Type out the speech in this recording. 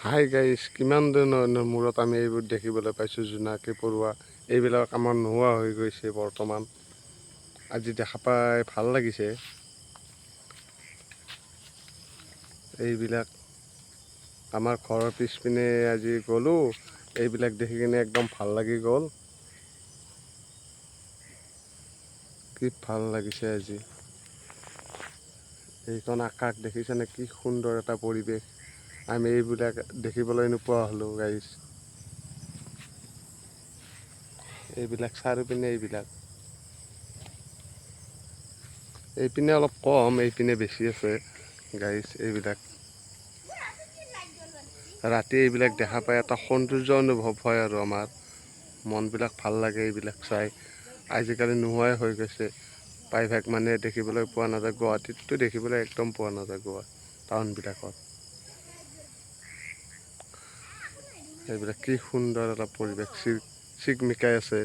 Hi guys, কিমান দিনৰ মূৰত আমি এইবোৰ দেখিবলৈ পাইছোঁ। জোনাকী পৰুৱা এইবিলাক আমাৰ নোহোৱা হৈ গৈছে বৰ্তমান। আজি দেখা পাই ভাল লাগিছে। এইবিলাক আমাৰ ঘৰৰ পিছপিনে আজি গ'লোঁ, এইবিলাক দেখি কিনে একদম ভাল লাগি গ'ল। কি ভাল লাগিছে আজি। এইখন আকাশ দেখিছেনে, কি সুন্দৰ এটা পৰিৱেশ। আমি এইবিলাক দেখিবলৈ নোপোৱা হ'লোঁ গাইজ। এইবিলাক চাৰিওপিনে এইপিনে অলপ কম, এইপিনে বেছি আছে গাইজ। এইবিলাক ৰাতি এইবিলাক দেখা পাই এটা সৌন্দৰ্য অনুভৱ হয় আৰু আমাৰ মনবিলাক ভাল লাগে এইবিলাক চাই। আজিকালি নোহোৱাই হৈ গৈছে, প্ৰায়ভাগ মানুহে দেখিবলৈ পোৱা নাযায়। গুৱাহাটীততো দেখিবলৈ একদম পোৱা নাযায়, টাউনবিলাকত। এইবিলাক কি সুন্দৰ এটা পৰিৱেশ, চিকমিকাই আছে।